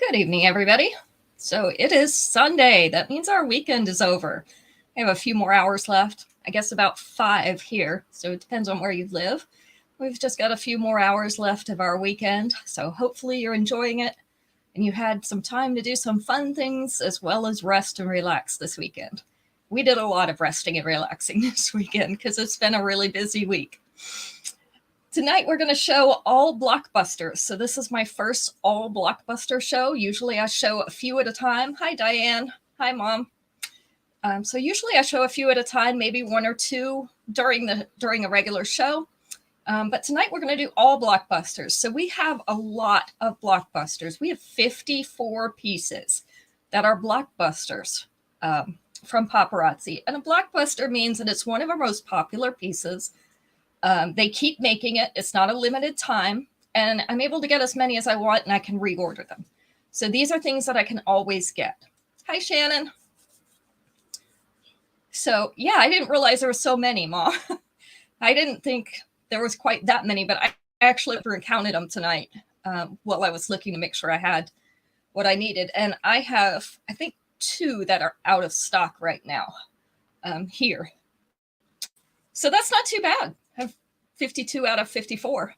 Good evening, everybody. So it is Sunday. That means our weekend is over. I have a few more hours left. I guess about 5 here. So it depends on where you live. We've just got a few more hours left of our weekend. So hopefully you're enjoying it and you had some time to do some fun things as well as rest and relax this weekend. We did a lot of resting and relaxing this weekend because it's been a really busy week. Tonight, we're going to show all blockbusters. So this is my first all blockbuster show. Usually I show a few at a time. Hi, Diane. Hi, Mom. So usually I show a few at a time, maybe one or two during a regular show. But tonight we're going to do all blockbusters. So we have a lot of blockbusters. We have 54 pieces that are blockbusters from Paparazzi. And a blockbuster means that it's one of our most popular pieces. They keep making it. It's not a limited time. And I'm able to get as many as I want, and I can reorder them. So these are things that I can always get. Hi, Shannon. So, yeah, I didn't realize there were so many, Mom. I didn't think there was quite that many, but I actually counted them tonight while I was looking to make sure I had what I needed. And I have, I think, 2 that are out of stock right now here. So that's not too bad. 52 out of 54.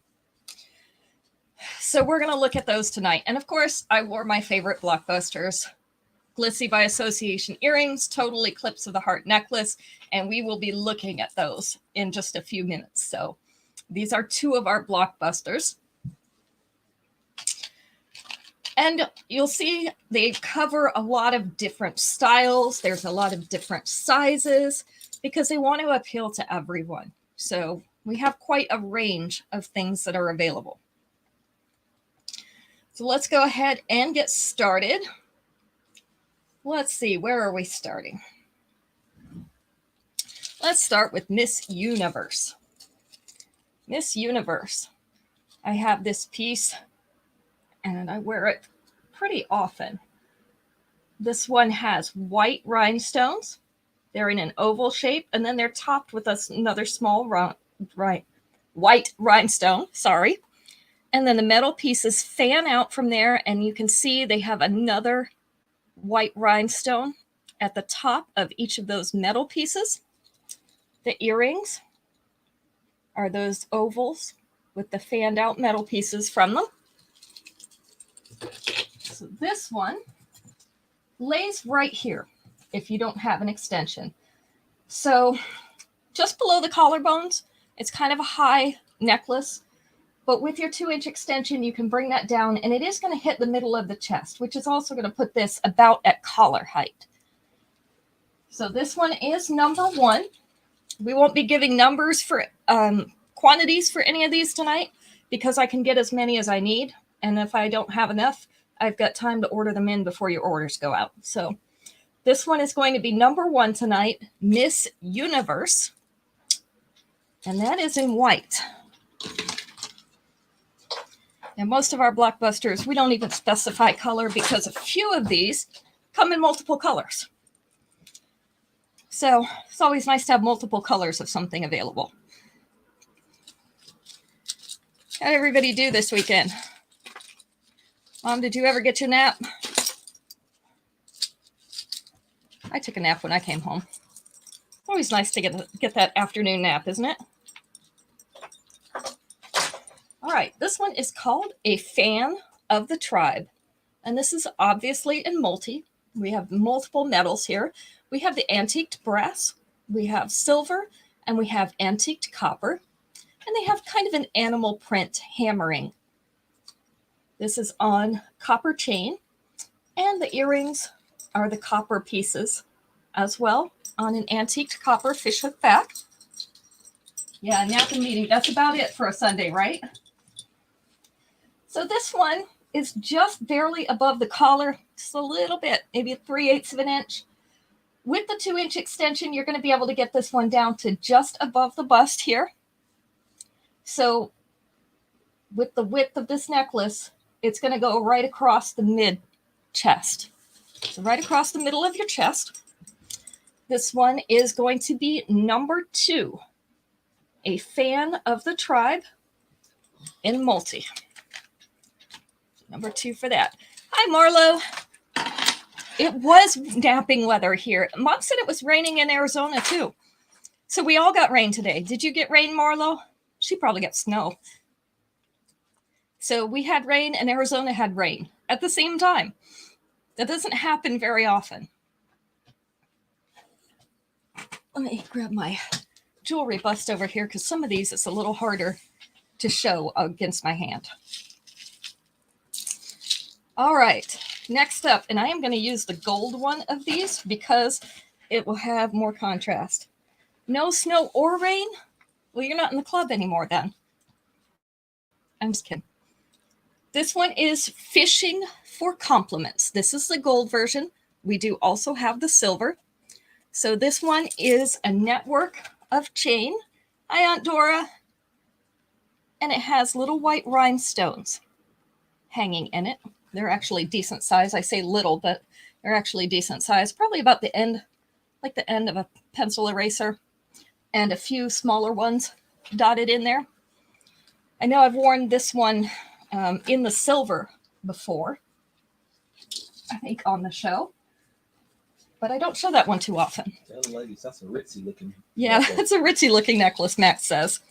So we're going to look at those tonight. And of course, I wore my favorite blockbusters, Glitzy by Association earrings, Total Eclipse of the Heart necklace, and we will be looking at those in just a few minutes. So these are 2 of our blockbusters. And you'll see they cover a lot of different styles. There's a lot of different sizes because they want to appeal to everyone. So we have quite a range of things that are available. So let's go ahead and get started. Let's see, where are we starting? Let's start with Miss Universe. Miss Universe. I have this piece and I wear it pretty often. This one has white rhinestones. They're in an oval shape, and then they're topped with another small white rhinestone, sorry. And then the metal pieces fan out from there, and you can see they have another white rhinestone at the top of each of those metal pieces. The earrings are those ovals with the fanned out metal pieces from them. So this one lays right here if you don't have an extension. So just below the collarbones, it's kind of a high necklace, but with your 2-inch extension, you can bring that down, and it is going to hit the middle of the chest, which is also going to put this about at collar height. So this one is number 1. We won't be giving numbers for quantities for any of these tonight because I can get as many as I need. And if I don't have enough, I've got time to order them in before your orders go out. So this one is going to be number 1 tonight, Miss Universe. And that is in white. And most of our blockbusters, we don't even specify color because a few of these come in multiple colors. So it's always nice to have multiple colors of something available. How did everybody do this weekend? Mom, did you ever get your nap? I took a nap when I came home. Always nice to get that afternoon nap, isn't it? All right, this one is called A Fan of the Tribe. And this is obviously in multi. We have multiple metals here. We have the antiqued brass, we have silver, and we have antiqued copper. And they have kind of an animal print hammering. This is on copper chain. And the earrings are the copper pieces as well on an antiqued copper fishhook back. Yeah, nap and meeting. That's about it for a Sunday, right? So this one is just barely above the collar, just a little bit, maybe 3/8 of an inch. With the 2-inch extension, you're going to be able to get this one down to just above the bust here. So with the width of this necklace, it's going to go right across the mid chest. So right across the middle of your chest. This one is going to be number 2, A Fan of the Tribe in multi. Number 2 for that. Hi, Marlo. It was napping weather here. Mom said it was raining in Arizona too. So we all got rain today. Did you get rain, Marlo? She probably got snow. So we had rain and Arizona had rain at the same time. That doesn't happen very often. Let me grab my jewelry bust over here because some of these it's a little harder to show against my hand. All right, next up, and I am going to use the gold one of these because it will have more contrast. No snow or rain? Well, you're not in the club anymore then. I'm just kidding. This one is Fishing for Compliments. This is the gold version. We do also have the silver. So this one is a network of chain. Hi, Aunt Dora. And it has little white rhinestones hanging in it. They're actually decent size. I say little, but they're actually decent size. Probably about the end, like the end of a pencil eraser, and a few smaller ones dotted in there. I know I've worn this one in the silver before, I think on the show, but I don't show that one too often. Tell the ladies, that's a ritzy looking. Yeah, necklace. that's a ritzy looking necklace, Max says.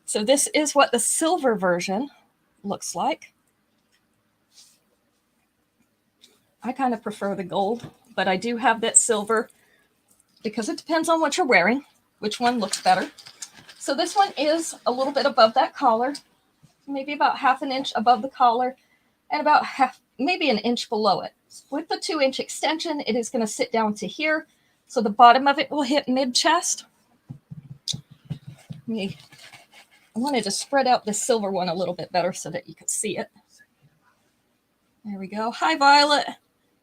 So this is what the silver version looks like. I kind of prefer the gold, but I do have that silver because it depends on what you're wearing, which one looks better. So this one is a little bit above that collar, maybe about half an inch above the collar and about maybe an inch below it. With the 2-inch extension, it is going to sit down to here. So the bottom of it will hit mid-chest. I wanted to spread out the silver one a little bit better so that you could see it. There we go. Hi, Violet.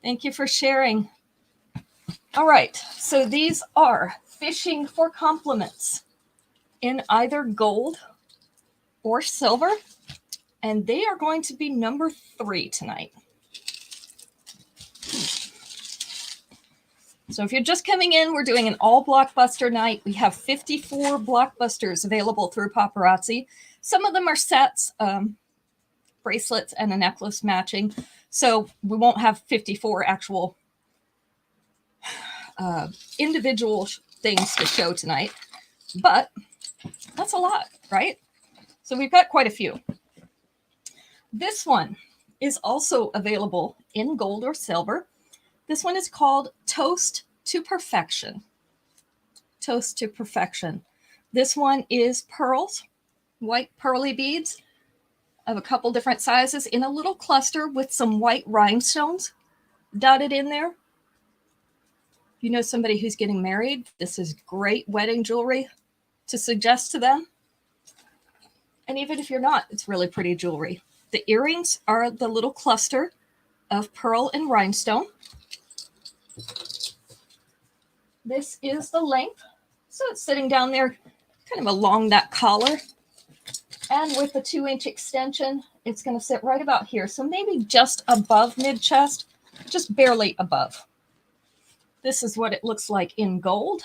Thank you for sharing. All right, so these are Fishing for Compliments in either gold or silver, and they are going to be number 3 tonight. So if you're just coming in, we're doing an all Blockbuster night. We have 54 Blockbusters available through Paparazzi. Some of them are sets, bracelets and a necklace matching. So we won't have 54 actual individual things to show tonight, but that's a lot, right? So we've got quite a few. This one is also available in gold or silver. This one is called Toast to Perfection. Toast to Perfection. This one is pearls, white pearly beads of a couple different sizes in a little cluster with some white rhinestones dotted in there. If you know somebody who's getting married, this is great wedding jewelry to suggest to them. And even if you're not, it's really pretty jewelry. The earrings are the little cluster of pearl and rhinestone. This is the length. So it's sitting down there kind of along that collar. And with the 2-inch extension, it's going to sit right about here. So maybe just above mid-chest, just barely above. This is what it looks like in gold.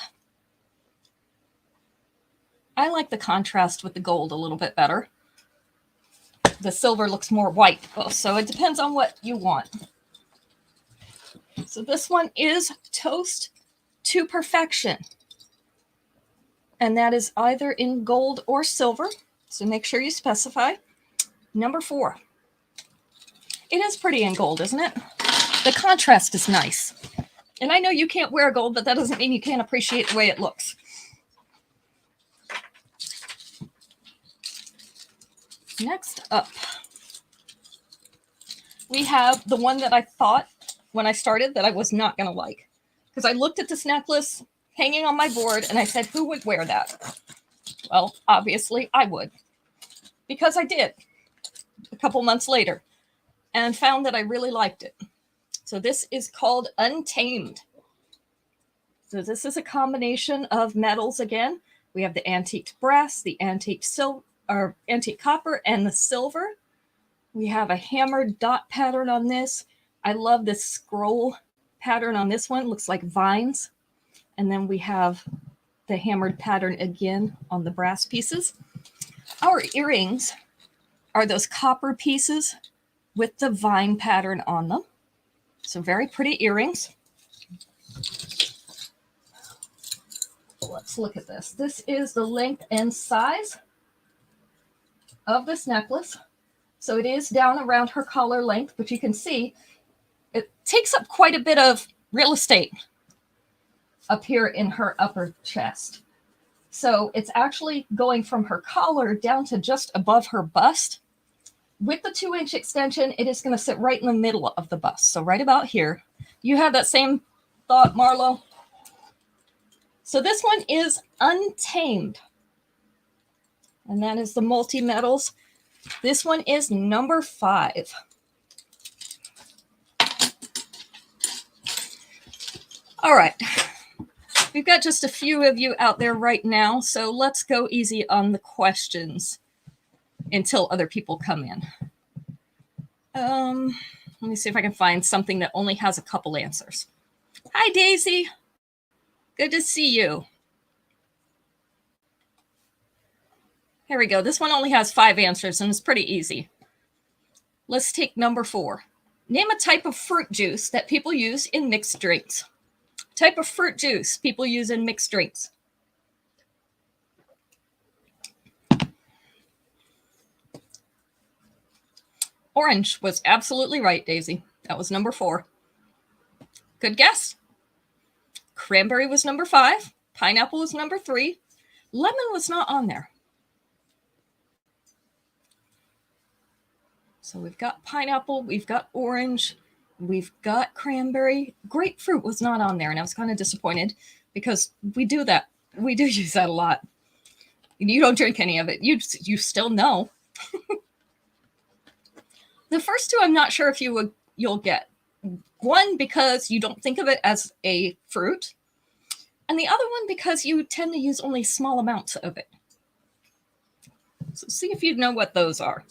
I like the contrast with the gold a little bit better. The silver looks more white, so it depends on what you want. So this one is Toast to Perfection. And that is either in gold or silver. So make sure you specify. Number 4. It is pretty in gold, isn't it? The contrast is nice. And I know you can't wear gold, but that doesn't mean you can't appreciate the way it looks. Next up, we have the one that I thought when I started that I was not going to like. Because I looked at this necklace hanging on my board and I said, who would wear that? Well, obviously I would. Because I did a couple months later and found that I really liked it. So this is called Untamed. So this is a combination of metals again. We have the antique brass, the antique silver, or antique copper, and the silver. We have a hammered dot pattern on this. I love this scroll pattern on this one. It looks like vines. And then we have the hammered pattern again on the brass pieces. Our earrings are those copper pieces with the vine pattern on them. So very pretty earrings. Let's look at this. This is the length and size of this necklace. So it is down around her collar length, but you can see it takes up quite a bit of real estate up here in her upper chest. So it's actually going from her collar down to just above her bust. With the 2-inch extension, it is going to sit right in the middle of the bust. So right about here. You have that same thought, Marlo? So this one is Untamed. And that is the multi-metals. This one is number 5. All right. We've got just a few of you out there right now, so let's go easy on the questions until other people come in. Let me see if I can find something that only has a couple answers. Hi, Daisy. Good to see you. Here we go. This one only has 5 answers, and it's pretty easy. Let's take number 4. Name a type of fruit juice that people use in mixed drinks. Type of fruit juice people use in mixed drinks. Orange was absolutely right, Daisy. That was number 4. Good guess. Cranberry was number 5. Pineapple was number 3. Lemon was not on there. So we've got pineapple, we've got orange, we've got cranberry. Grapefruit was not on there, and I was kind of disappointed because we do that. We do use that a lot. You don't drink any of it. You still know. The first 2, I'm not sure if you'll get. One, because you don't think of it as a fruit, and the other one because you tend to use only small amounts of it. So see if you know what those are.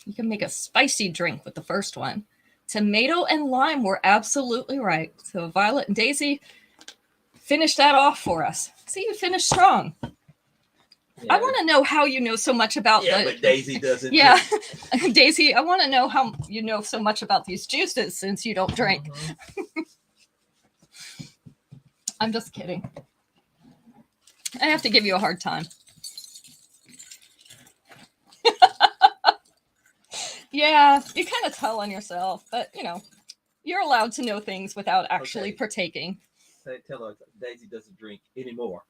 You can make a spicy drink with the first one. Tomato and lime were absolutely right. So Violet and Daisy finished that off for us. See, you finished strong. Yeah. I want to know how you know so much about but Daisy doesn't. Yeah, Daisy, I want to know how you know so much about these juices since you don't drink. I'm just kidding. I have to give you a hard time. Yeah, you kind of tell on yourself, but you're allowed to know things without actually partaking. Tell her Daisy doesn't drink anymore.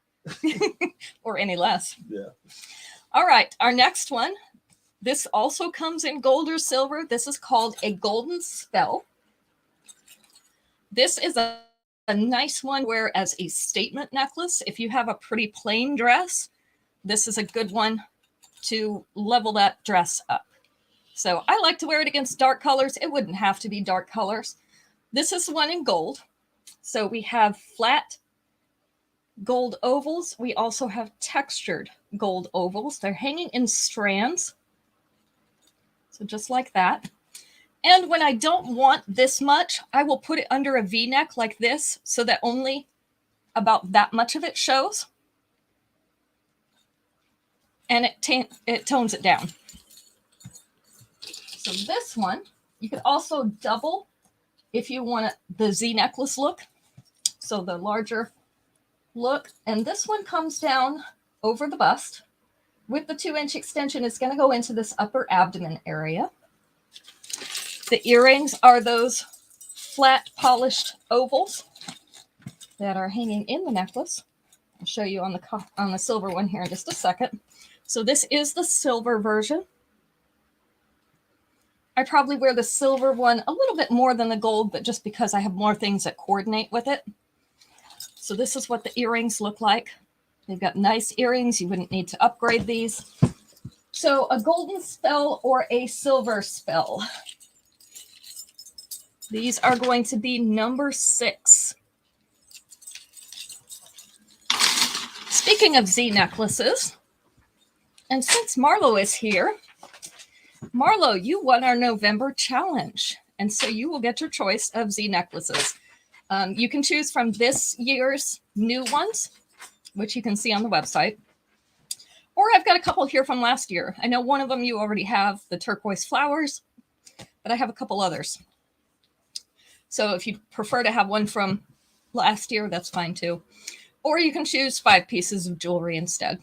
Or any less. Yeah. All right, our next one. This also comes in gold or silver. This is called a golden spell. This is a nice one to wear as a statement necklace. If you have a pretty plain dress, this is a good one to level that dress up. So I like to wear it against dark colors. It wouldn't have to be dark colors. This is one in gold. So we have flat gold ovals. We also have textured gold ovals. They're hanging in strands. So just like that. And when I don't want this much, I will put it under a V-neck like this so that only about that much of it shows. And it tones it down. So this one, you could also double if you want the Z necklace look. So the larger look. And this one comes down over the bust. With the 2-inch extension, it's going to go into this upper abdomen area. The earrings are those flat polished ovals that are hanging in the necklace. I'll show you on the silver one here in just a second. So this is the silver version. I probably wear the silver one a little bit more than the gold, but just because I have more things that coordinate with it. So this is what the earrings look like. They've got nice earrings. You wouldn't need to upgrade these. So a golden spell or a silver spell. These are going to be number 6. Speaking of Z necklaces, and since Marlo is here, Marlo, you won our November challenge, and so you will get your choice of Z necklaces. You can choose from this year's new ones, which you can see on the website. Or I've got a couple here from last year. I know one of them you already have, the turquoise flowers, but I have a couple others. So if you prefer to have one from last year, that's fine too. Or you can choose 5 pieces of jewelry instead.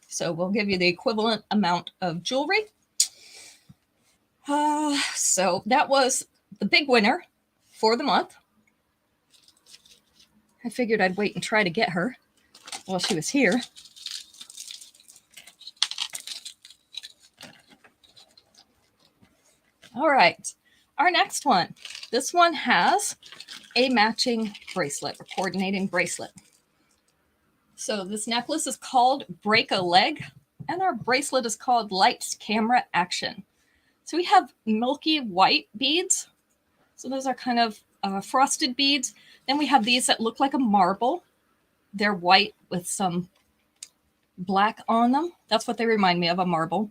So we'll give you the equivalent amount of jewelry. So that was the big winner for the month. I figured I'd wait and try to get her while she was here. All right, our next one. This one has a matching bracelet, or coordinating bracelet. So this necklace is called Break a Leg, and our bracelet is called Lights Camera Action. So we have milky white beads. So those are kind of frosted beads. Then we have these that look like a marble. They're white with some black on them. That's what they remind me of, a marble.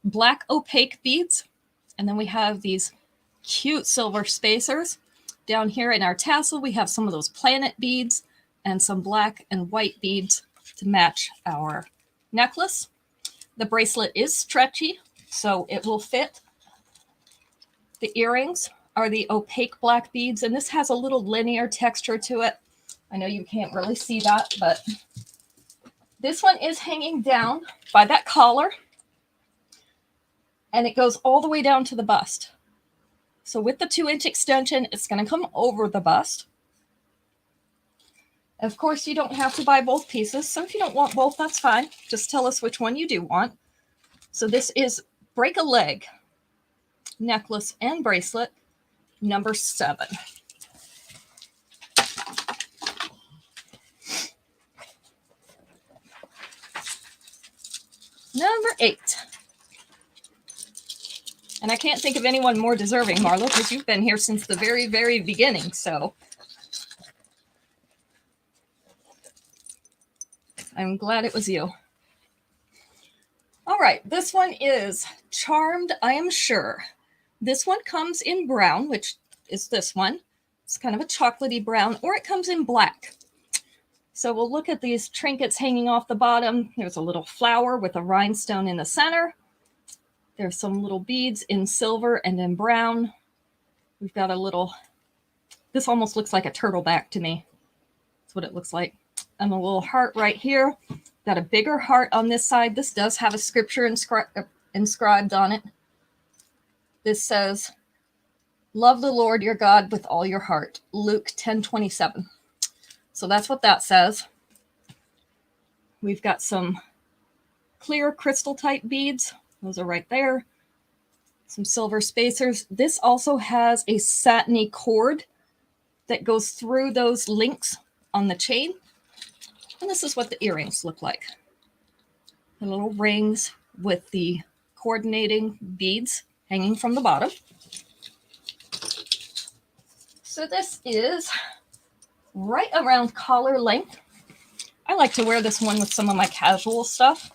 Black opaque beads. And then we have these cute silver spacers. Down here in our tassel, we have some of those planet beads and some black and white beads to match our necklace. The bracelet is stretchy, so it will fit. The earrings are the opaque black beads, and this has a little linear texture to it. I know you can't really see that, but this one is hanging down by that collar, and it goes all the way down to the bust. So with the 2-inch extension, it's going to come over the bust. Of course, you don't have to buy both pieces, so if you don't want both, that's fine. Just tell us which one you do want. So this is Break a Leg necklace and bracelet number 7. Number 8. And I can't think of anyone more deserving, Marla, because you've been here since the very, very beginning. So I'm glad it was you. All right, this one is Charmed, I Am Sure. This one comes in brown, which is this one. It's kind of a chocolatey brown, or it comes in black. So we'll look at these trinkets hanging off the bottom. There's a little flower with a rhinestone in the center. There's some little beads in silver and in brown. We've got a little, this almost looks like a turtleback to me. That's what it looks like. And a little heart right here. Got a bigger heart on this side. This does have a scripture inscribed on it. This says, love the Lord your God with all your heart. Luke 10:27. So that's what that says. We've got some clear crystal type beads. Those are right there. Some silver spacers. This also has a satiny cord that goes through those links on the chain. And this is what the earrings look like. The little rings with the coordinating beads hanging from the bottom. So this is right around collar length. I like to wear this one with some of my casual stuff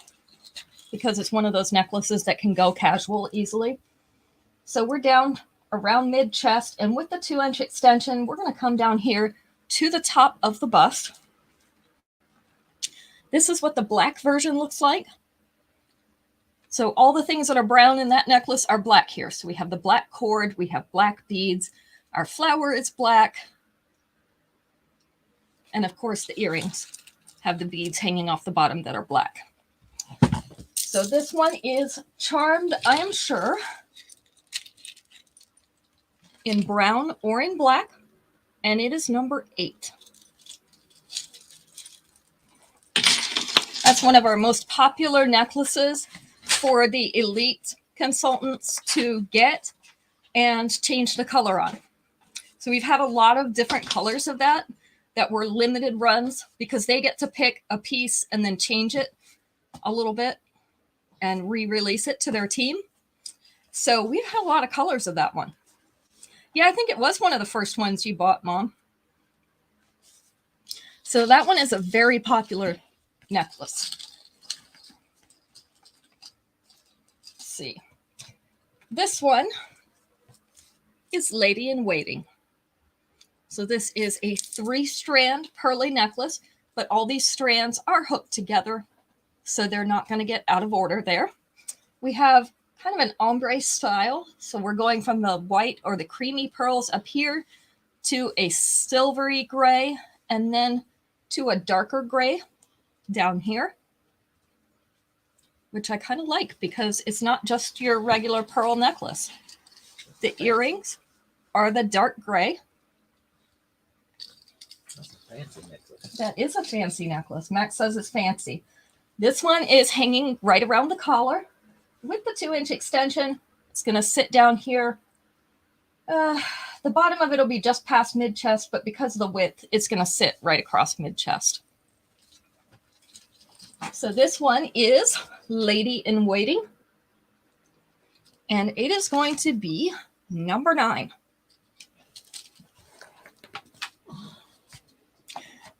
because it's one of those necklaces that can go casual easily. So we're down around mid-chest, and with the 2-inch extension, we're going to come down here to the top of the bust. This is what the black version looks like. So all the things that are brown in that necklace are black here. So we have the black cord, we have black beads, our flower is black, and of course the earrings have the beads hanging off the bottom that are black. So this one is Charmed, I Am Sure, in brown or in black, and it is number 8. That's one of our most popular necklaces for the elite consultants to get and change the color on. So we've had a lot of different colors of that were limited runs because they get to pick a piece and then change it a little bit and re-release it to their team. So we've had a lot of colors of that one. Yeah, I think it was one of the first ones you bought, Mom. So that one is a very popular necklace. Let's see. This one is Lady in Waiting. So this is a 3-strand pearly necklace. but all these strands are hooked together, so they're not going to get out of order there. We have kind of an ombre style, so we're going from the white or the creamy pearls up here to a silvery gray, and then to a darker gray down here, which I kind of like because it's not just your regular pearl necklace. The earrings are the dark gray. That's a fancy necklace. That is a fancy necklace. Max says it's fancy. This one is hanging right around the collar with the 2-inch extension. It's going to sit down here. The bottom of it will be just past mid-chest, but because of the width, it's going to sit right across mid-chest. So this one is Lady in Waiting, and it is going to be number 9.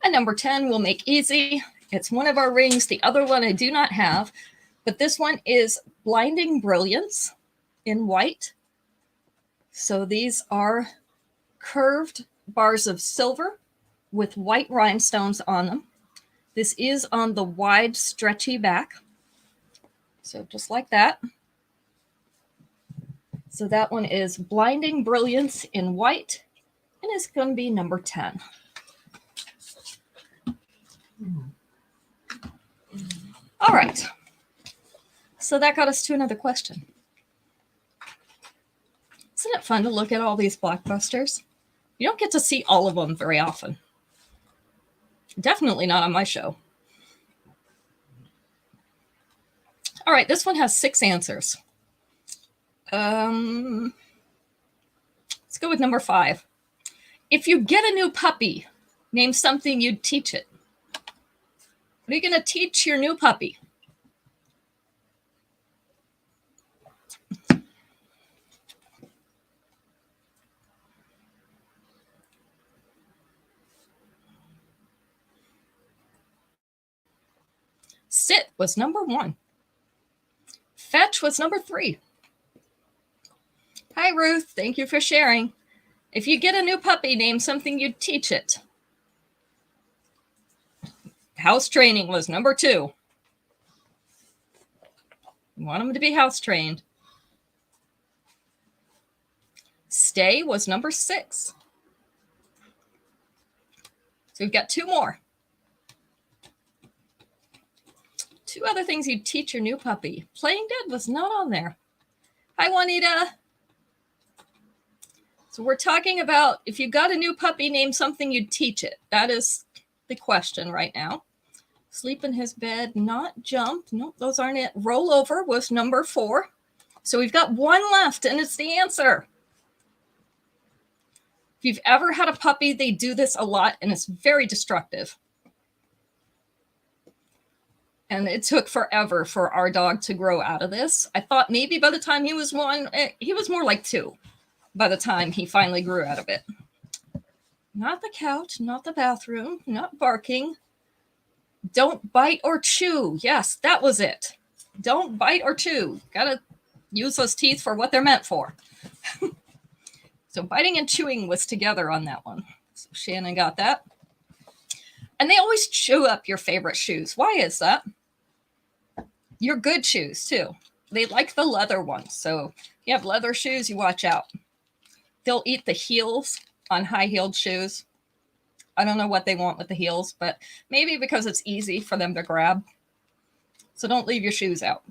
And number 10 we'll make easy. It's one of our rings. The other one I do not have, but this one is Blinding Brilliance in white. So these are curved bars of silver with white rhinestones on them. This is on the wide, stretchy back. So just like that. So that one is Blinding Brilliance in white, and it's going to be number 10. All right. So that got us to another question. Isn't it fun to look at all these Blockbusters? You don't get to see all of them very often. Definitely not on my show. All right, this one has 6 answers. Let's go with number 5. If you get a new puppy, name something you'd teach it. What are you going to teach your new puppy? Sit was number 1. Fetch was number 3. Hi, Ruth. Thank you for sharing. If you get a new puppy, name something you'd teach it. House training was number 2. You want them to be house trained. Stay was number 6. So we've got 2 more. 2 other things you'd teach your new puppy. Playing dead was not on there. Hi, Juanita. So we're talking about if you got a new puppy, name something you'd teach it. That is the question right now. Sleep in his bed, not jump. Nope, those aren't it. Roll over was number 4. So we've got 1 left, and it's the answer. If you've ever had a puppy, they do this a lot, and it's very destructive. And it took forever for our dog to grow out of this. I thought maybe by the time he was 1, he was more like 2 by the time he finally grew out of it. Not the couch, not the bathroom, not barking. Don't bite or chew. Yes, that was it. Don't bite or chew. Gotta use those teeth for what they're meant for. So biting and chewing was together on that one. So Shannon got that. And they always chew up your favorite shoes. Why is that? Your good shoes, too. They like the leather ones. So if you have leather shoes, you watch out. They'll eat the heels on high-heeled shoes. I don't know what they want with the heels, but maybe because it's easy for them to grab. So don't leave your shoes out.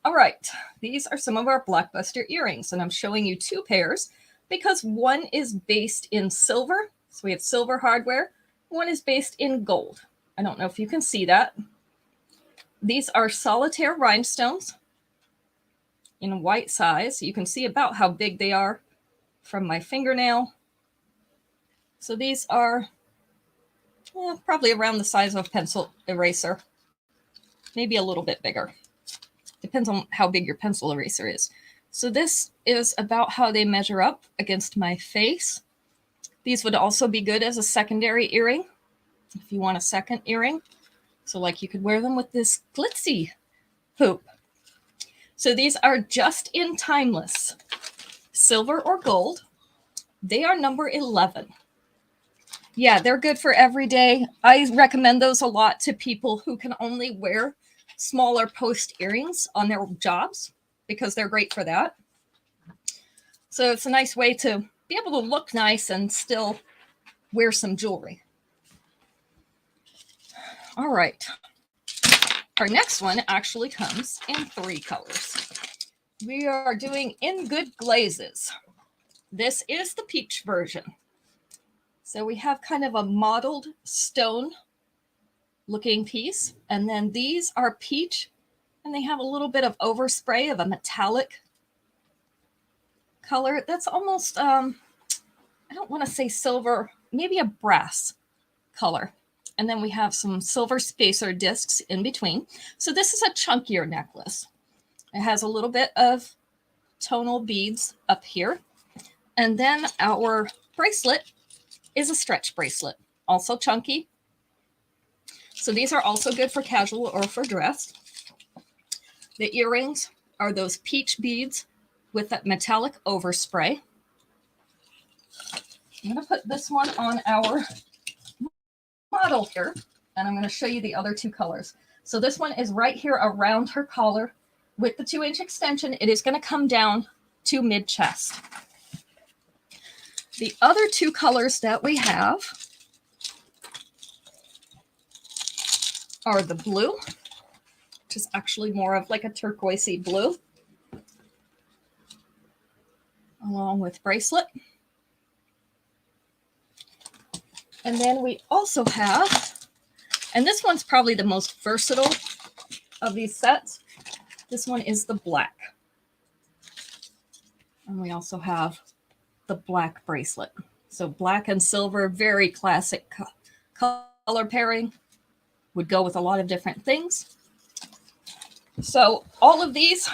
All right, these are some of our Blockbuster earrings, and I'm showing you 2 pairs because one is based in silver. So we have silver hardware. One is based in gold. I don't know if you can see that. These are solitaire rhinestones in white size. You can see about how big they are from my fingernail. So these are probably around the size of a pencil eraser, maybe a little bit bigger. Depends on how big your pencil eraser is. So this is about how they measure up against my face. These would also be good as a secondary earring if you want a second earring. So like you could wear them with this glitzy hoop. So these are just in timeless, silver or gold. They are number 11. Yeah, they're good for every day. I recommend those a lot to people who can only wear smaller post earrings on their jobs because they're great for that. So it's a nice way to be able to look nice and still wear some jewelry. All right. Our next one actually comes in 3 colors. We are doing In Good Glazes. This is the peach version. So we have kind of a mottled stone looking piece. And then these are peach, and they have a little bit of overspray of a metallic color. That's almost, I don't want to say silver, maybe a brass color. And then we have some silver spacer discs in between. So this is a chunkier necklace. It has a little bit of tonal beads up here. And then our bracelet is a stretch bracelet, also chunky. So these are also good for casual or for dress. The earrings are those peach beads with that metallic overspray. I'm going to put this one on our model here, and I'm going to show you the other 2 colors. So this one is right here around her collar with the 2-inch extension. It is going to come down to mid-chest. The other 2 colors that we have are the blue, which is actually more of like a turquoisey blue, along with bracelet. And then we also have, and this one's probably the most versatile of these sets. This one is the black. And we also have the black bracelet. So black and silver, very classic color pairing. Would go with a lot of different things. So all of these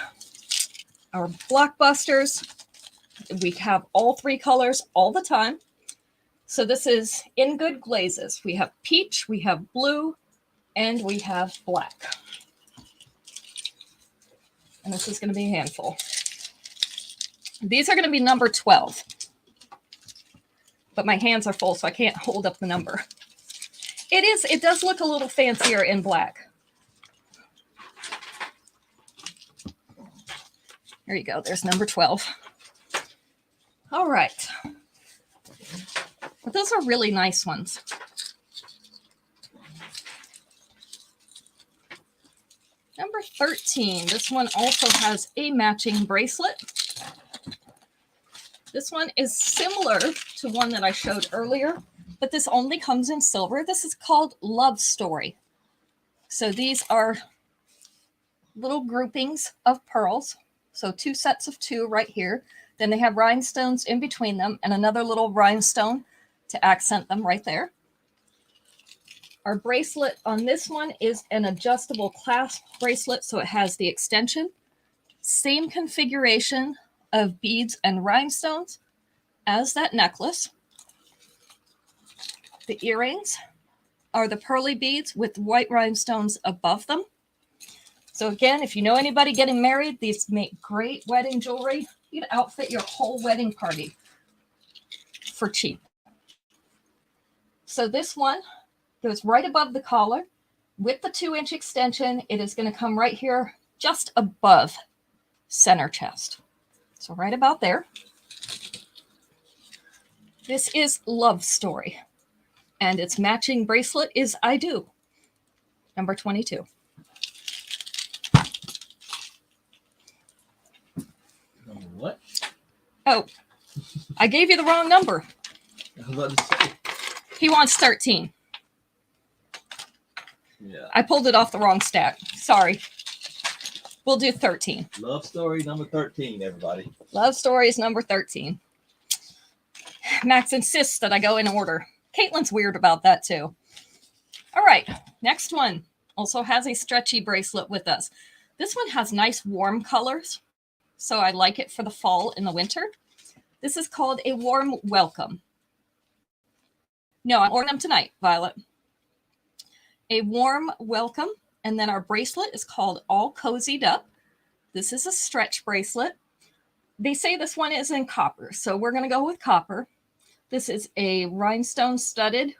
are blockbusters. We have all 3 colors all the time. So this is In Good Glazes. We have peach, we have blue, and we have black. And this is going to be a handful. These are going to be number 12. But my hands are full, so I can't hold up the number. It does look a little fancier in black. There you go. There's number 12. All right. But those are really nice ones. Number 13. This one also has a matching bracelet. This one is similar to one that I showed earlier, but this only comes in silver. This is called Love Story. So these are little groupings of pearls. So 2 sets of 2 right here. Then they have rhinestones in between them and another little rhinestone to accent them right there. Our bracelet on this one is an adjustable clasp bracelet, so it has the extension. Same configuration of beads and rhinestones as that necklace. The earrings are the pearly beads with white rhinestones above them. So again, if you know anybody getting married, these make great wedding jewelry. You can outfit your whole wedding party for cheap. So this one goes right above the collar with the 2-inch extension. It is going to come right here just above center chest. So right about there. This is Love Story. And its matching bracelet is I Do, number 22. What? Oh, I gave you the wrong number. I was about to say. He wants 13. Yeah. I pulled it off the wrong stack. Sorry. We'll do 13. Love Story number 13, everybody. Love Story is number 13. Max insists that I go in order. Caitlin's weird about that too. All right, next one also has a stretchy bracelet with us. This one has nice warm colors, so I like it for the fall and the winter. This is called a Warm Welcome. No, I'm ordering them tonight, Violet. A Warm Welcome, and then our bracelet is called All Cozied Up. This is a stretch bracelet. They say this one is in copper, so we're going to go with copper. This is a rhinestone studded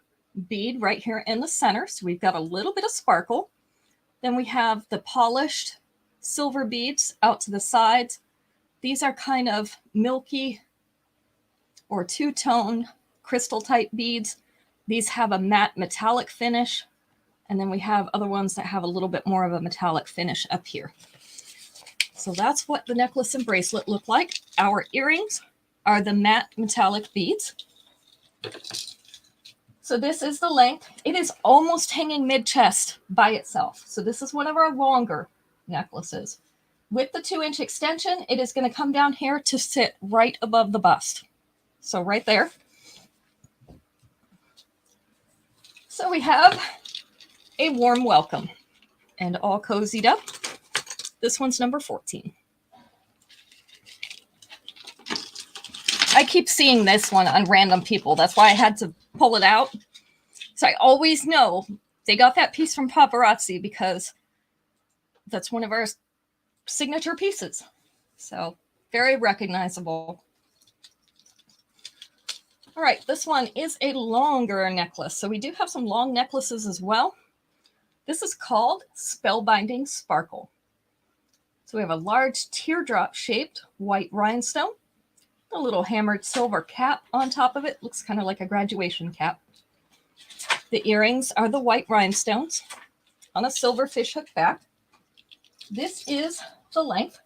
bead right here in the center. So we've got a little bit of sparkle. Then we have the polished silver beads out to the sides. These are kind of milky or two-tone crystal type beads. These have a matte metallic finish. And then we have other ones that have a little bit more of a metallic finish up here. So that's what the necklace and bracelet look like. Our earrings are the matte metallic beads. So this is the length. It is almost hanging mid-chest by itself. So this is one of our longer necklaces. With the 2-inch extension, it is going to come down here to sit right above the bust. So right there. So we have a warm welcome and all cozied up. This one's number 14. I keep seeing this one on random people. That's why I had to pull it out. So I always know they got that piece from Paparazzi because that's one of our signature pieces. So very recognizable. All right, this one is a longer necklace. So we do have some long necklaces as well. This is called Spellbinding Sparkle. So we have a large teardrop-shaped white rhinestone, a little hammered silver cap on top of it. Looks kind of like a graduation cap. The earrings are the white rhinestones on a silver fishhook back. This is the length.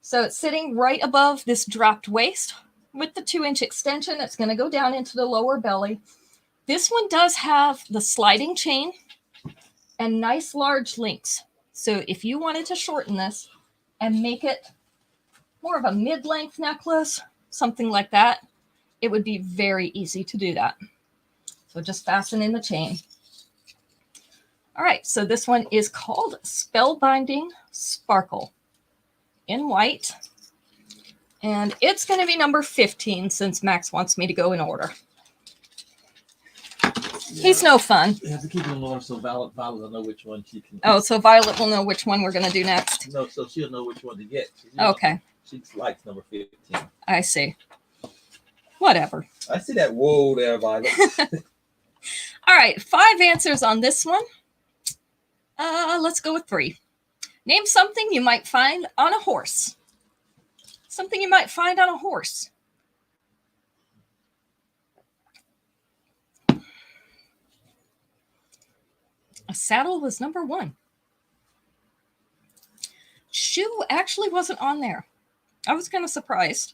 So it's sitting right above this dropped waist. With the 2-inch extension, it's going to go down into the lower belly. This one does have the sliding chain and nice large links. So if you wanted to shorten this and make it more of a mid-length necklace, something like that, it would be very easy to do that. So just fasten in the chain. All right, so this one is called Spellbinding Sparkle in white. And it's going to be number 15 since Max wants me to go in order. Yeah. He's no fun. You have to keep it in order so Violet will know which one she can. Oh, so Violet will know which one we're going to do next. No, so she'll know which one to get. Okay. She likes number 15. I see. Whatever. I see that. Whoa there, Violet. All right, 5 answers on this one. Let's go with 3. Name something you might find on a horse. Something you might find on a horse. A saddle was number 1. Shoe actually wasn't on there. I was kind of surprised.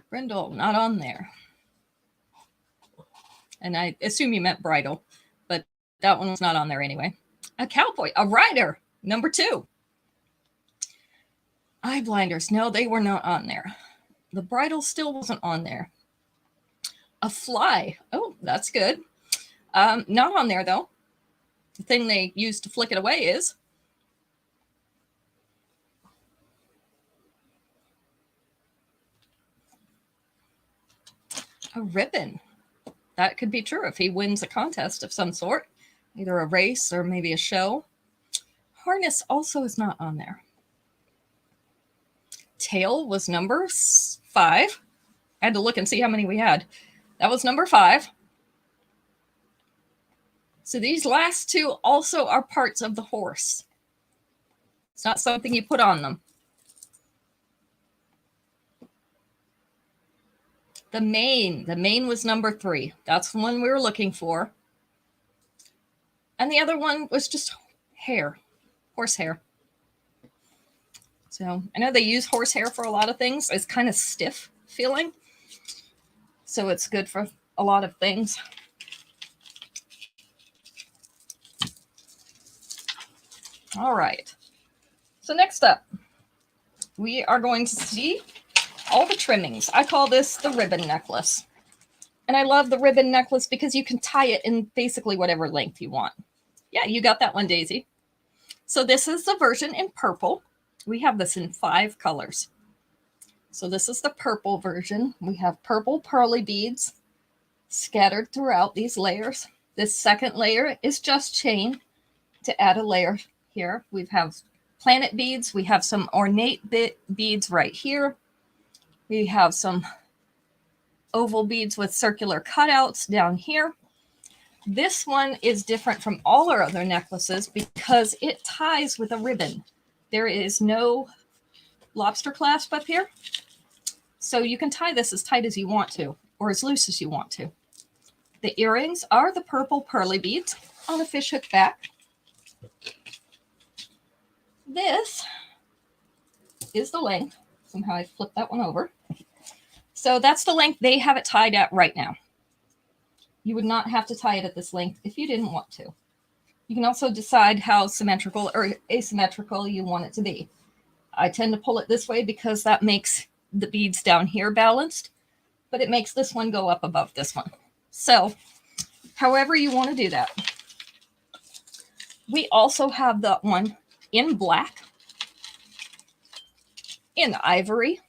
Brindle, not on there. And I assume you meant bridle, but that one was not on there anyway. A cowboy, a rider, number 2. Eye blinders, no, they were not on there. The bridle still wasn't on there. A fly, oh, that's good. Not on there though. The thing they use to flick it away is a ribbon. That could be true if he wins a contest of some sort, either a race or maybe a show. Harness also is not on there. Tail was number 5. I had to look and see how many we had. That was number 5. So these last 2 also are parts of the horse. It's not something you put on them. The mane was number 3. That's the one we were looking for. And the other one was just hair, horse hair. So I know they use horse hair for a lot of things. It's kind of stiff feeling. So it's good for a lot of things. All right. So next up, we are going to see all the trimmings. I call this the ribbon necklace. And I love the ribbon necklace because you can tie it in basically whatever length you want. Yeah, you got that one, Daisy. So this is the version in purple. We have this in 5 colors. So this is the purple version. We have purple pearly beads scattered throughout these layers. This second layer is just chain to add a layer here. We have planet beads. We have some ornate beads right here. We have some oval beads with circular cutouts down here. This one is different from all our other necklaces because it ties with a ribbon. There is no lobster clasp up here. So you can tie this as tight as you want to, or as loose as you want to. The earrings are the purple pearly beads on a fishhook back. This is the length. Somehow I flipped that one over. So that's the length they have it tied at right now. You would not have to tie it at this length if you didn't want to. You can also decide how symmetrical or asymmetrical you want it to be. I tend to pull it this way because that makes the beads down here balanced, but it makes this one go up above this one. So however you want to do that. We also have the one in black, in ivory,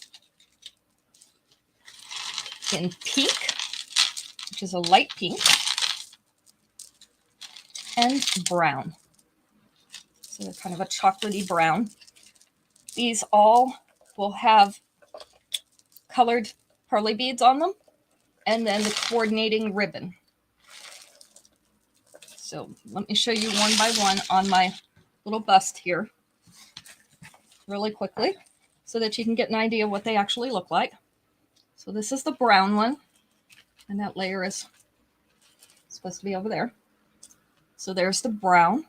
in pink, which is a light pink, and brown. So they're kind of a chocolatey brown. These all will have colored pearly beads on them, and then the coordinating ribbon. So let me show you one by one on my little bust here really quickly so that you can get an idea of what they actually look like. So this is the brown one, and that layer is supposed to be over there. So there's the brown.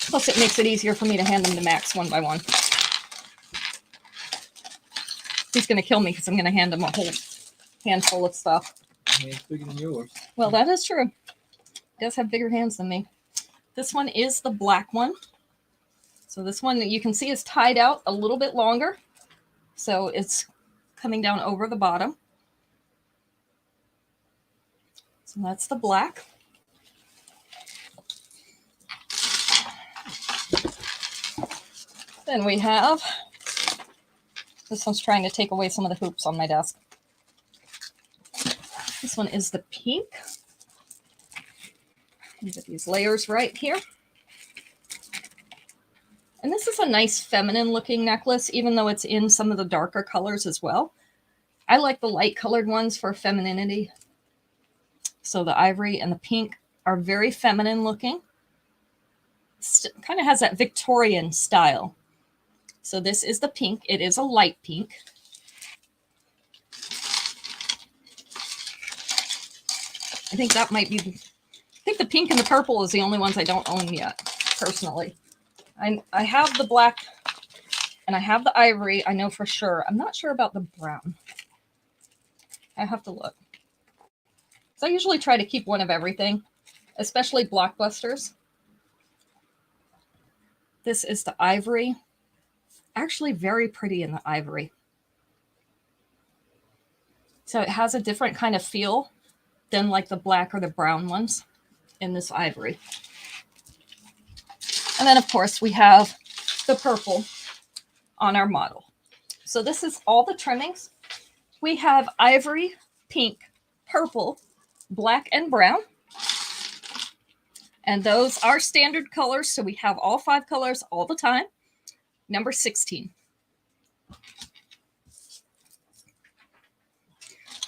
Plus it makes it easier for me to hand them to Max one by one. He's going to kill me because I'm going to hand him a whole handful of stuff. Hands bigger than yours. Well, that is true. He does have bigger hands than me. This one is the black one. So this one you can see is tied out a little bit longer. So it's coming down over the bottom. So that's the black. Then we have, this one's trying to take away some of the hoops on my desk. This one is the pink. Look at these layers right here. And this is a nice feminine looking necklace, even though it's in some of the darker colors as well. I like the light colored ones for femininity. So the ivory and the pink are very feminine looking. Kind of has that Victorian style. So this is the pink. It is a light pink. I think that might be, I think the pink and the purple is the only ones I don't own yet, personally. I have the black and I have the ivory, I know for sure. I'm not sure about the brown. I have to look. So I usually try to keep one of everything, especially Blockbusters. This is the ivory. Actually very pretty in the ivory. So it has a different kind of feel than like the black or the brown ones in this ivory. And then, of course, we have the purple on our model. So this is all the trimmings. We have ivory, pink, purple, black, and brown. And those are standard colors, so we have all 5 colors all the time. Number 16.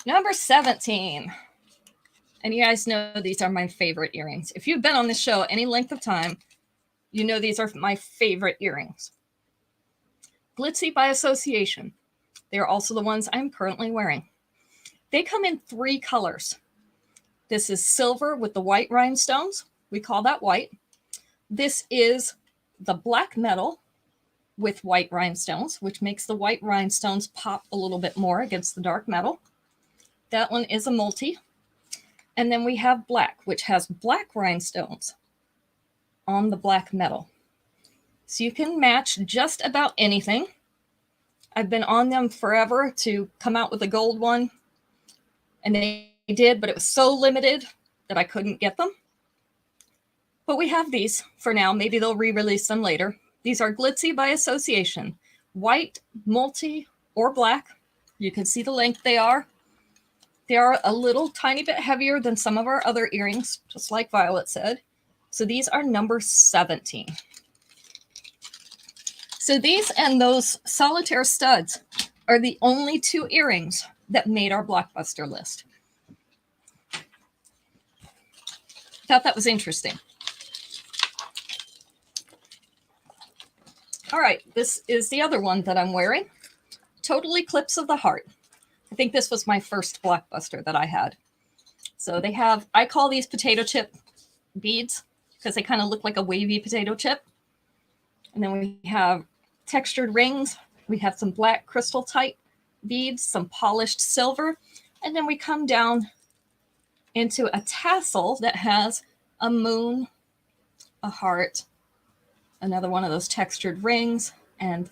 Number 17. And you guys know these are my favorite earrings. If you've been on this show any length of time, you know these are my favorite earrings. Glitzy by association. They're also the ones I'm currently wearing. They come in 3 colors. This is silver with the white rhinestones. We call that white. This is the black metal with white rhinestones, which makes the white rhinestones pop a little bit more against the dark metal. That one is a multi. And then we have black, which has black rhinestones on the black metal. So you can match just about anything. I've been on them forever to come out with a gold one. And they did, but it was so limited that I couldn't get them. But we have these for now. Maybe they'll re-release them later. These are glitzy by association. White, multi, or black. You can see the length they are. They are a little tiny bit heavier than some of our other earrings, just like Violet said. So these are number 17. So these and those solitaire studs are the only 2 earrings that made our Blockbuster list. Thought that was interesting. All right, this is the other one that I'm wearing. Total Eclipse of the Heart. I think this was my first Blockbuster that I had. So they have, I call these potato chip beads because they kind of look like a wavy potato chip. And then we have textured rings. We have some black crystal type beads, some polished silver. And then we come down into a tassel that has a moon, a heart, another one of those textured rings, and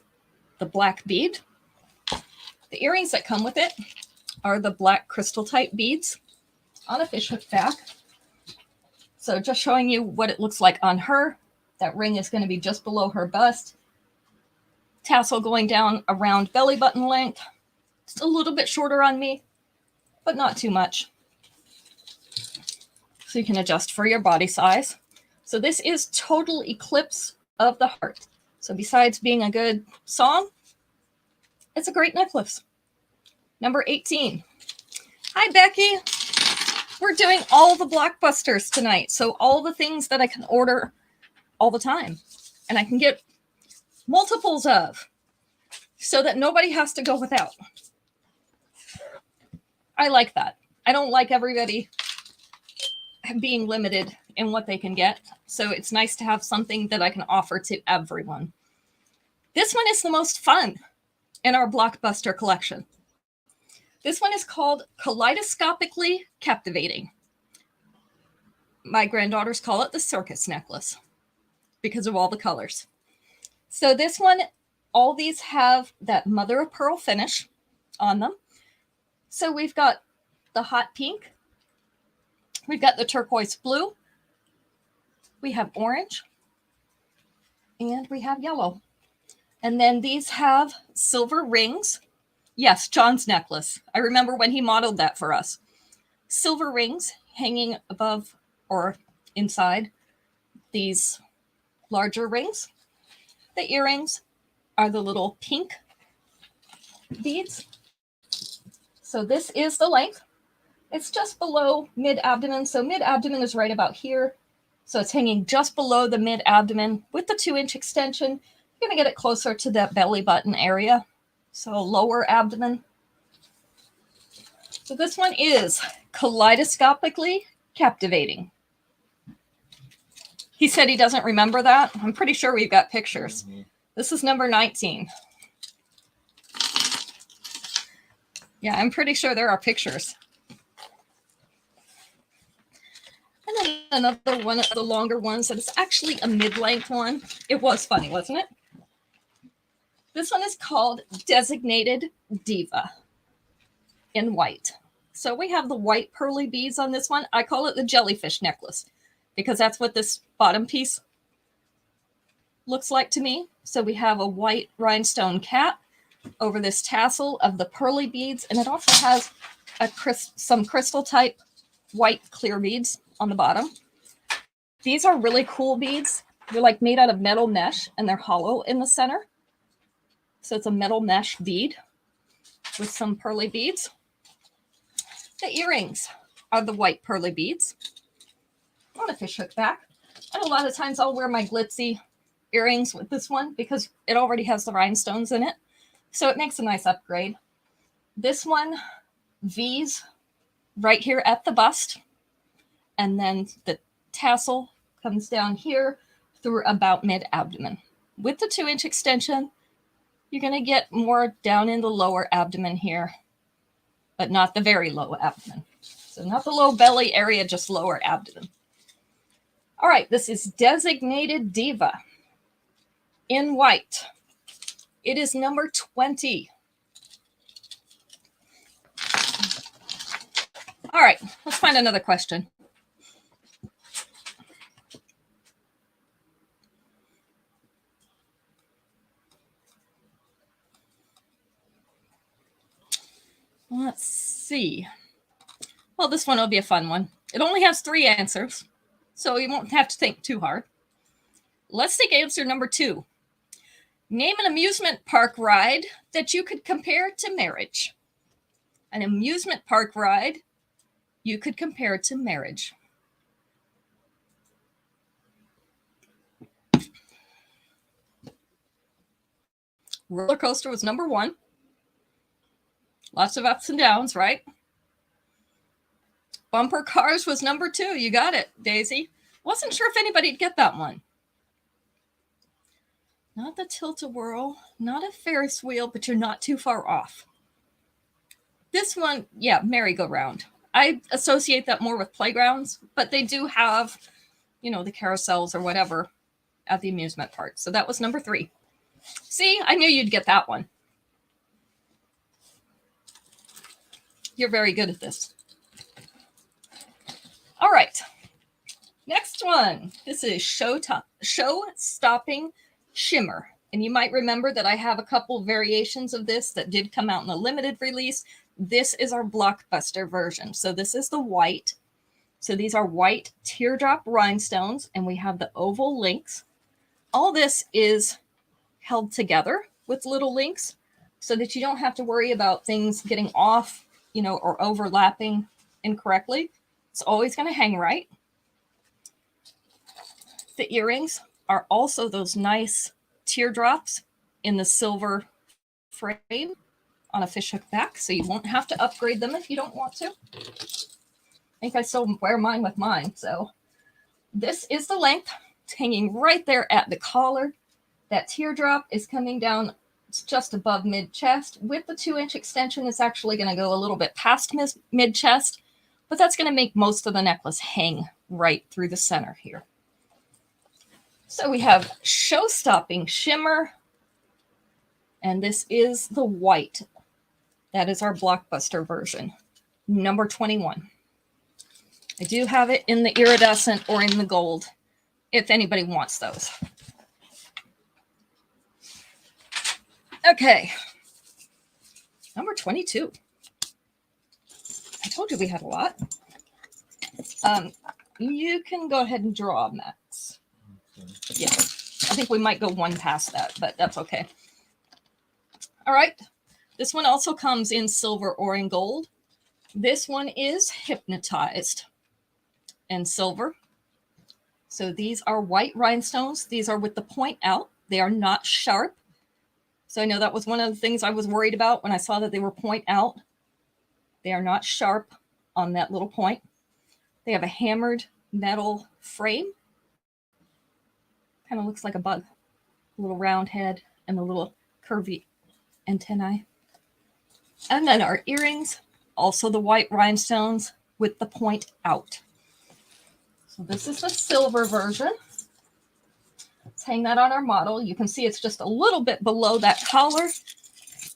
the black bead. The earrings that come with it are the black crystal type beads on a fishhook back. So just showing you what it looks like on her. That ring is going to be just below her bust. Tassel going down around belly button length. Just a little bit shorter on me, but not too much. So you can adjust for your body size. So this is Total Eclipse of the Heart. So besides being a good song, it's a great necklace. Number 18. Hi, Becky. We're doing all the Blockbusters tonight. So all the things that I can order all the time and I can get multiples of so that nobody has to go without. I like that. I don't like everybody being limited in what they can get. So it's nice to have something that I can offer to everyone. This one is the most fun in our Blockbuster collection. This one is called Kaleidoscopically Captivating. My granddaughters call it the circus necklace because of all the colors. So this one, all these have that mother of pearl finish on them. So we've got the hot pink. We've got the turquoise blue. We have orange. And we have yellow. And then these have silver rings. Yes, John's necklace. I remember when he modeled that for us. Silver rings hanging above or inside these larger rings. The earrings are the little pink beads. So this is the length. It's just below mid-abdomen. So mid-abdomen is right about here. So it's hanging just below the mid-abdomen with the 2-inch extension. You're going to get it closer to that belly button area. So lower abdomen. So this one is Kaleidoscopically Captivating. He said he doesn't remember that. I'm pretty sure we've got pictures. Mm-hmm. This is number 19. Yeah, I'm pretty sure there are pictures. And then another one of the longer ones that is actually a mid-length one. It was funny, wasn't it? This one is called Designated Diva in white. So we have the white pearly beads on this one. I call it the jellyfish necklace because that's what this bottom piece looks like to me. So we have a white rhinestone cap over this tassel of the pearly beads. And it also has some crystal type white clear beads on the bottom. These are really cool beads. They're like made out of metal mesh and they're hollow in the center. So it's a metal mesh bead with some pearly beads. The earrings are the white pearly beads on a fishhook back. And a lot of times I'll wear my glitzy earrings with this one because it already has the rhinestones in it. So it makes a nice upgrade. This one, V's right here at the bust. And then the tassel comes down here through about mid-abdomen. With the 2-inch extension, you're going to get more down in the lower abdomen here, but not the very low abdomen. So not the low belly area, just lower abdomen. All right, this is Designated Diva in white. It is number 20. All right, let's find another question. Let's see. Well, this one will be a fun one. It only has 3 answers, so you won't have to think too hard. Let's take answer number 2. Name an amusement park ride that you could compare to marriage. An amusement park ride you could compare to marriage. Roller coaster was number 1. Lots of ups and downs, right? Bumper cars was number 2. You got it, Daisy. Wasn't sure if anybody'd get that one. Not the tilt-a-whirl, not a Ferris wheel, but you're not too far off. This one, yeah, merry-go-round. I associate that more with playgrounds, but they do have, you know, the carousels or whatever at the amusement park. So that was number 3. See, I knew you'd get that one. You're very good at this. All right. Next one. This is show-stopping shimmer. And you might remember that I have a couple variations of this that did come out in a limited release. This is our Blockbuster version. So this is the white. So these are white teardrop rhinestones, and we have the oval links. All this is held together with little links so that you don't have to worry about things getting off, you know, or overlapping incorrectly. It's always going to hang right. The earrings are also those nice teardrops in the silver frame on a fishhook back, so you won't have to upgrade them if you don't want to. I think I still wear mine with mine. So this is the length. It's hanging right there at the collar. That teardrop is coming down just above mid-chest. With the 2-inch extension, it's actually going to go a little bit past mid-chest, but that's going to make most of the necklace hang right through the center here. So we have show-stopping shimmer, and this is the white. That is our Blockbuster version, number 21. I do have it in the iridescent or in the gold, if anybody wants those. Okay, number 22. I told you we had a lot. You can go ahead and draw, Max. Yeah, I think we might go one past that, but that's okay. All right, this one also comes in silver or in gold. This one is hypnotized and silver. So these are white rhinestones. These are with the point out. They are not sharp. So I know that was one of the things I was worried about when I saw that they were point out. They are not sharp on that little point. They have a hammered metal frame. Kind of looks like a bug. A little round head and a little curvy antennae. And then our earrings, also the white rhinestones with the point out. So this is the silver version. Let's hang that on our model. You can see it's just a little bit below that collar,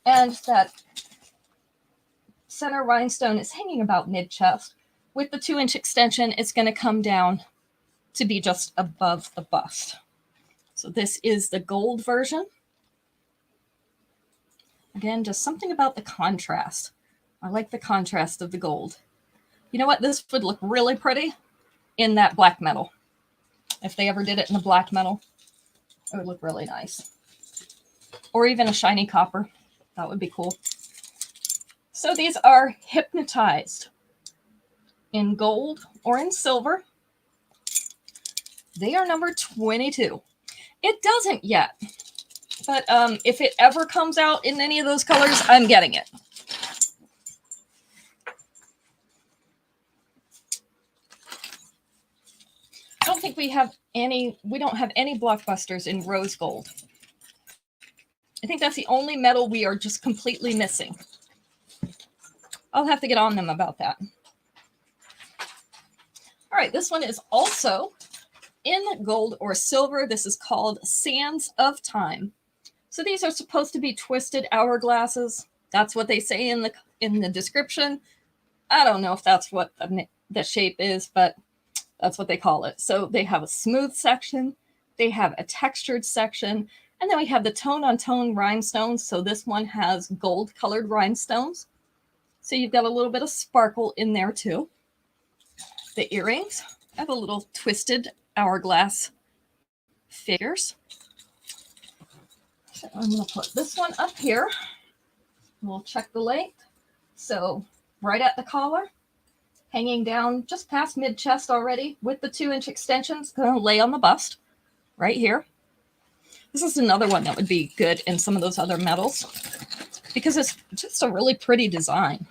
and that center rhinestone is hanging about mid-chest. With the 2-inch extension, it's going to come down to be just above the bust. So this is the gold version. Again, just something about the contrast. I like the contrast of the gold. You know what? This would look really pretty in that black metal. If they ever did it in the black metal, it would look really nice. Or even a shiny copper. That would be cool. So these are hypnotized in gold or in silver. They are number 22. It doesn't yet, but if it ever comes out in any of those colors, I'm getting it. I don't think we have any, we don't have any Blockbusters in rose gold. I think that's the only metal we are just completely missing. I'll have to get on them about that. All right, this one is also in gold or silver. This is called Sands of Time. So these are supposed to be twisted hourglasses. That's what they say in the description. I don't know if that's what the shape is, but that's what they call it. So they have a smooth section, they have a textured section, and then we have the tone-on-tone rhinestones. So this one has gold-colored rhinestones. So you've got a little bit of sparkle in there too. The earrings have a little twisted hourglass figures. So I'm going to put this one up here. We'll check the length. So right at the collar, hanging down just past mid-chest already with the 2-inch extensions, going to lay on the bust right here. This is another one that would be good in some of those other metals because it's just a really pretty design.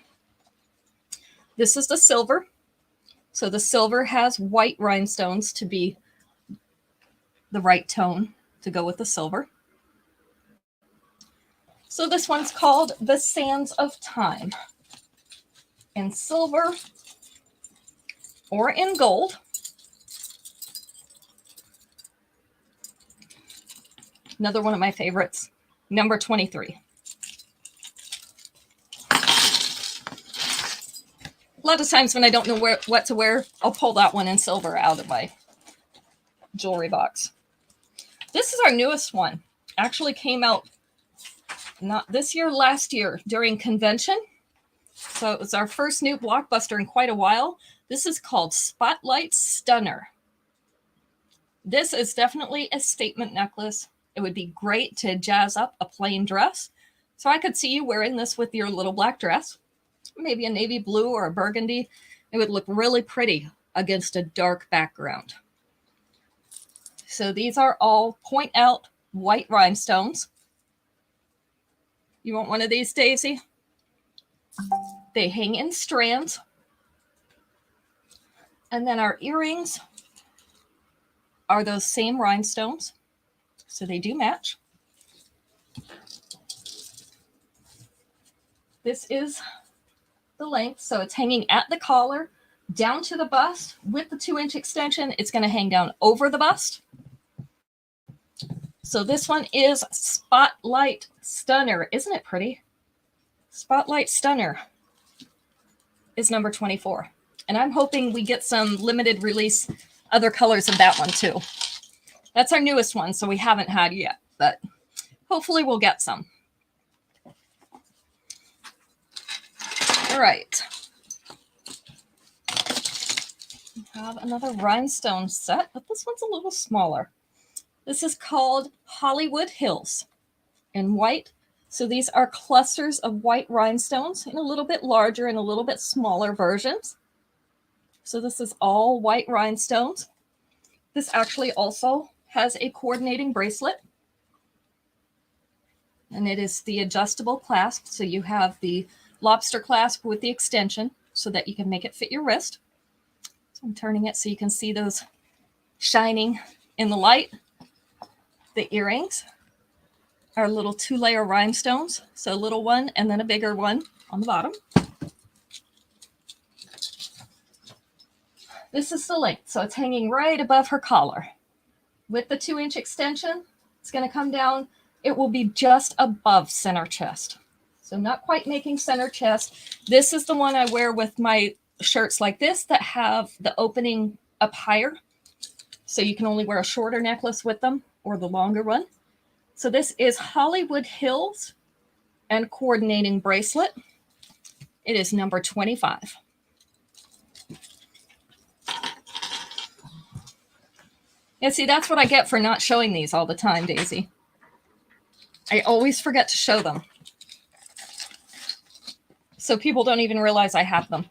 This is the silver. So the silver has white rhinestones to be the right tone to go with the silver. So this one's called the Sands of Time in silver or in gold. Another one of my favorites, number 23. A lot of times when I don't know what to wear, I'll pull that one in silver out of my jewelry box. This is our newest one. Actually came out not this year, last year during convention. So it was our first new Blockbuster in quite a while. This is called Spotlight Stunner. This is definitely a statement necklace. It would be great to jazz up a plain dress. So I could see you wearing this with your little black dress, maybe a navy blue or a burgundy. It would look really pretty against a dark background. So these are all point out white rhinestones. You want one of these, Daisy? They hang in strands. And then our earrings are those same rhinestones. So they do match. This is the length. So it's hanging at the collar, down to the bust with the 2-inch extension. It's going to hang down over the bust. So this one is Spotlight Stunner. Isn't it pretty? Spotlight Stunner is number 24. And I'm hoping we get some limited release other colors of that one too. That's our newest one, so we haven't had yet, but hopefully we'll get some. All right. We have another rhinestone set, but this one's a little smaller. This is called Hollywood Hills in white. So these are clusters of white rhinestones in a little bit larger and a little bit smaller versions. So this is all white rhinestones. This actually also has a coordinating bracelet. And it is the adjustable clasp. So you have the lobster clasp with the extension so that you can make it fit your wrist. So I'm turning it so you can see those shining in the light. The earrings are little 2-layer rhinestones. So a little one and then a bigger one on the bottom. This is the length. So it's hanging right above her collar. With the 2-inch extension, it's going to come down. It will be just above center chest. So not quite making center chest. This is the one I wear with my shirts like this that have the opening up higher. So you can only wear a shorter necklace with them or the longer one. So this is Hollywood Hills and coordinating bracelet. It is number 25. Yeah, see, that's what I get for not showing these all the time, Daisy. I always forget to show them. So people don't even realize I have them.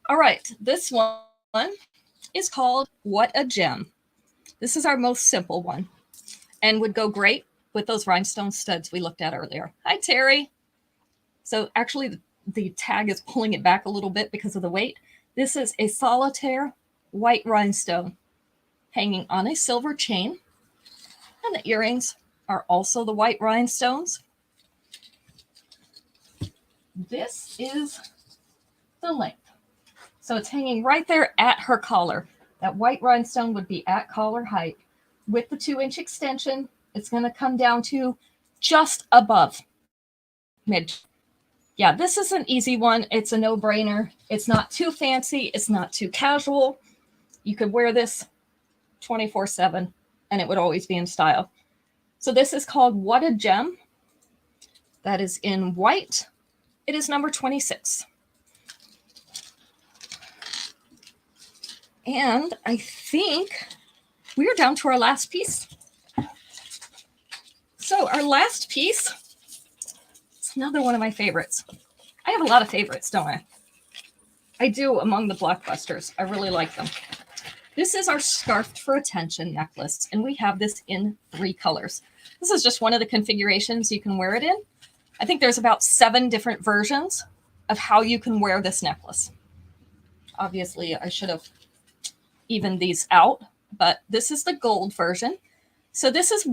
All right, this one is called What a Gem. This is our most simple one and would go great with those rhinestone studs we looked at earlier. Hi, Terry. So actually the tag is pulling it back a little bit because of the weight. This is a solitaire white rhinestone hanging on a silver chain. And the earrings are also the white rhinestones. This is the length. So it's hanging right there at her collar. That white rhinestone would be at collar height. With the 2-inch extension, it's going to come down to just above mid. Yeah, this is an easy one. It's a no-brainer. It's not too fancy. It's not too casual. You could wear this 24/7 and it would always be in style. So this is called What a Gem. That is in white. It is number 26. And I think we're down to our last piece. So our last piece, it's another one of my favorites. I have a lot of favorites, don't I? I do among the Blockbusters. I really like them. This is our Scarfed for Attention necklace, and we have this in 3 colors. This is just one of the configurations you can wear it in. I think there's about 7 different versions of how you can wear this necklace. Obviously, I should have evened these out, but this is the gold version. So this is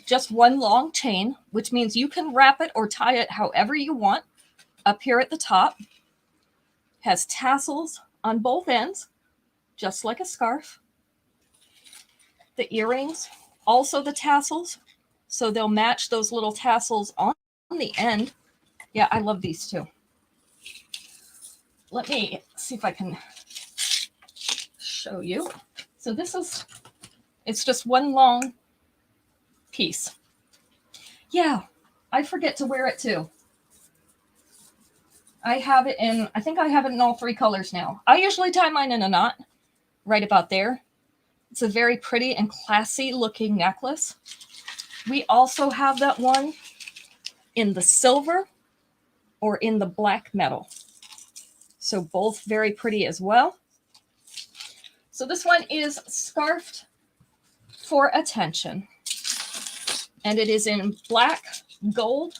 just one long chain, which means you can wrap it or tie it however you want. Up here at the top, has tassels on both ends, just like a scarf. The earrings, also the tassels, so they'll match those little tassels on the end. Yeah, I love these too. Let me see if I can show you. So it's just one long piece. Yeah, I forget to wear it too. I think I have it in all 3 colors now. I usually tie mine in a knot right about there. It's a very pretty and classy looking necklace. We also have that one in the silver or in the black metal. So both very pretty as well. So this one is Scarfed for Attention. And it is in black, gold,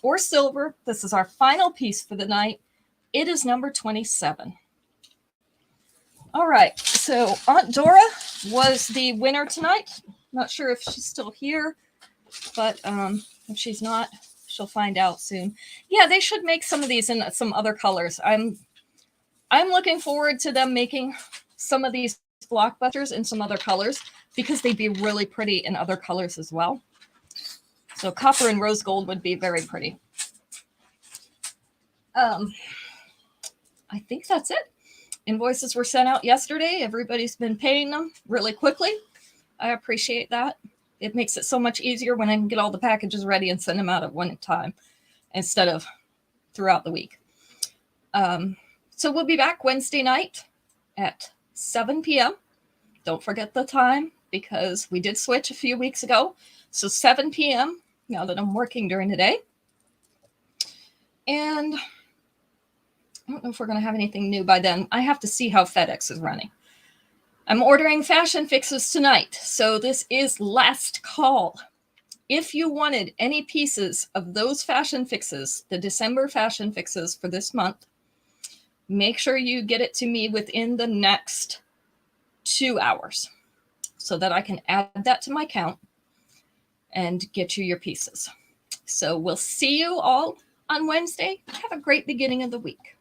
or silver. This is our final piece for the night. It is number 27. All right, so Aunt Dora was the winner tonight. Not sure if she's still here, but if she's not, she'll find out soon. Yeah, they should make some of these in some other colors. I'm looking forward to them making some of these Blockbusters in some other colors because they'd be really pretty in other colors as well. So copper and rose gold would be very pretty. I think that's it. Invoices were sent out yesterday. Everybody's been paying them really quickly. I appreciate that. It makes it so much easier when I can get all the packages ready and send them out at one time instead of throughout the week. So we'll be back Wednesday night at 7 p.m. Don't forget the time because we did switch a few weeks ago. So 7 p.m. now that I'm working during the day. And I don't know if we're going to have anything new by then. I have to see how FedEx is running. I'm ordering fashion fixes tonight. So this is last call. If you wanted any pieces of those fashion fixes, the December fashion fixes for this month, make sure you get it to me within the next 2 hours so that I can add that to my count and get you your pieces. So we'll see you all on Wednesday. Have a great beginning of the week.